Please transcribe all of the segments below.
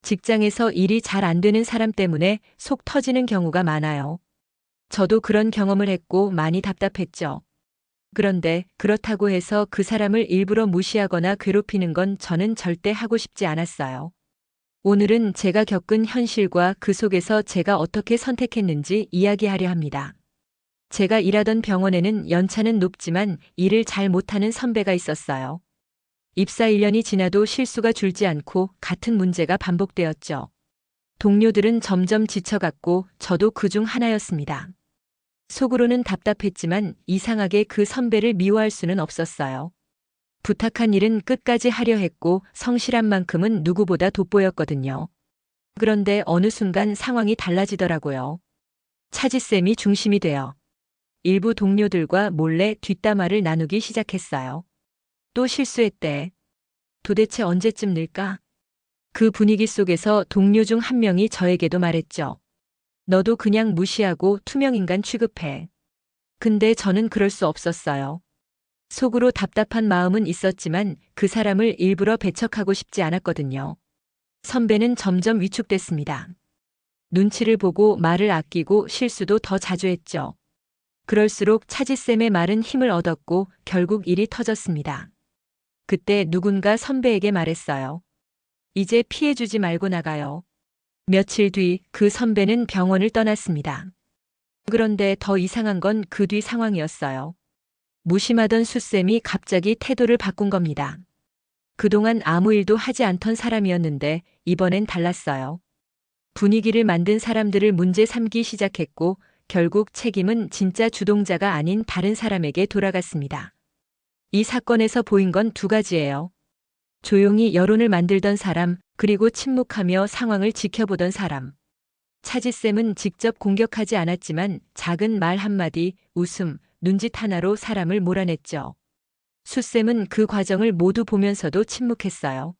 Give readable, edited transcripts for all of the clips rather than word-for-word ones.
직장에서 일이 잘 안 되는 사람 때문에 속 터지는 경우가 많아요. 저도 그런 경험을 했고 많이 답답했죠. 그런데 그렇다고 해서 그 사람을 일부러 무시하거나 괴롭히는 건 저는 절대 하고 싶지 않았어요. 오늘은 제가 겪은 현실과 그 속에서 제가 어떻게 선택했는지 이야기하려 합니다. 제가 일하던 병원에는 연차는 높지만 일을 잘 못하는 선배가 있었어요. 입사 1년이 지나도 실수가 줄지 않고 같은 문제가 반복되었죠. 동료들은 점점 지쳐갔고 저도 그중 하나였습니다. 속으로는 답답했지만 이상하게 그 선배를 미워할 수는 없었어요. 부탁한 일은 끝까지 하려 했고 성실한 만큼은 누구보다 돋보였거든요. 그런데 어느 순간 상황이 달라지더라고요. 차지쌤이 중심이 되어 일부 동료들과 몰래 뒷담화를 나누기 시작했어요. 또 실수했대. 도대체 언제쯤 늘까? 그 분위기 속에서 동료 중 한 명이 저에게도 말했죠. 너도 그냥 무시하고 투명인간 취급해. 근데 저는 그럴 수 없었어요. 속으로 답답한 마음은 있었지만 그 사람을 일부러 배척하고 싶지 않았거든요. 선배는 점점 위축됐습니다. 눈치를 보고 말을 아끼고 실수도 더 자주 했죠. 그럴수록 차지쌤의 말은 힘을 얻었고 결국 일이 터졌습니다. 그때 누군가 선배에게 말했어요. 이제 피해주지 말고 나가요. 며칠 뒤 그 선배는 병원을 떠났습니다. 그런데 더 이상한 건 그 뒤 상황이었어요. 무심하던 수쌤이 갑자기 태도를 바꾼 겁니다. 그동안 아무 일도 하지 않던 사람이었는데 이번엔 달랐어요. 분위기를 만든 사람들을 문제 삼기 시작했고 결국 책임은 진짜 주동자가 아닌 다른 사람에게 돌아갔습니다. 이 사건에서 보인 건 두 가지예요. 조용히 여론을 만들던 사람, 그리고 침묵하며 상황을 지켜보던 사람. 차지쌤은 직접 공격하지 않았지만 작은 말 한마디, 웃음, 눈짓 하나로 사람을 몰아냈죠. 수쌤은 그 과정을 모두 보면서도 침묵했어요.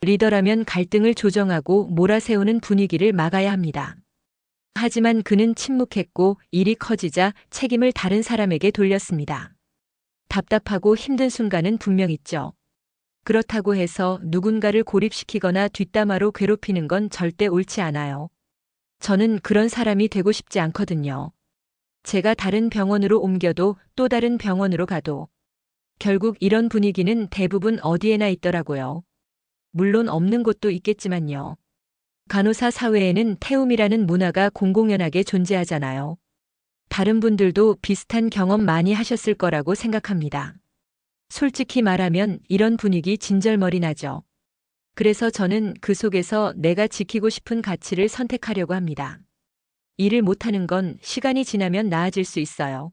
리더라면 갈등을 조정하고 몰아세우는 분위기를 막아야 합니다. 하지만 그는 침묵했고 일이 커지자 책임을 다른 사람에게 돌렸습니다. 답답하고 힘든 순간은 분명 있죠. 그렇다고 해서 누군가를 고립시키거나 뒷담화로 괴롭히는 건 절대 옳지 않아요. 저는 그런 사람이 되고 싶지 않거든요. 제가 다른 병원으로 옮겨도 또 다른 병원으로 가도 결국 이런 분위기는 대부분 어디에나 있더라고요. 물론 없는 곳도 있겠지만요. 간호사 사회에는 태움이라는 문화가 공공연하게 존재하잖아요. 다른 분들도 비슷한 경험 많이 하셨을 거라고 생각합니다. 솔직히 말하면 이런 분위기 진절머리 나죠. 그래서 저는 그 속에서 내가 지키고 싶은 가치를 선택하려고 합니다. 일을 못하는 건 시간이 지나면 나아질 수 있어요.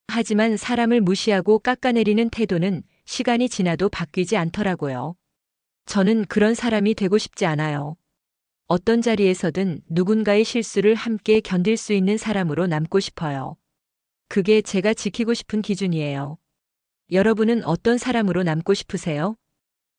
하지만 사람을 무시하고 깎아내리는 태도는 시간이 지나도 바뀌지 않더라고요. 저는 그런 사람이 되고 싶지 않아요. 어떤 자리에서든 누군가의 실수를 함께 견딜 수 있는 사람으로 남고 싶어요. 그게 제가 지키고 싶은 기준이에요. 여러분은 어떤 사람으로 남고 싶으세요?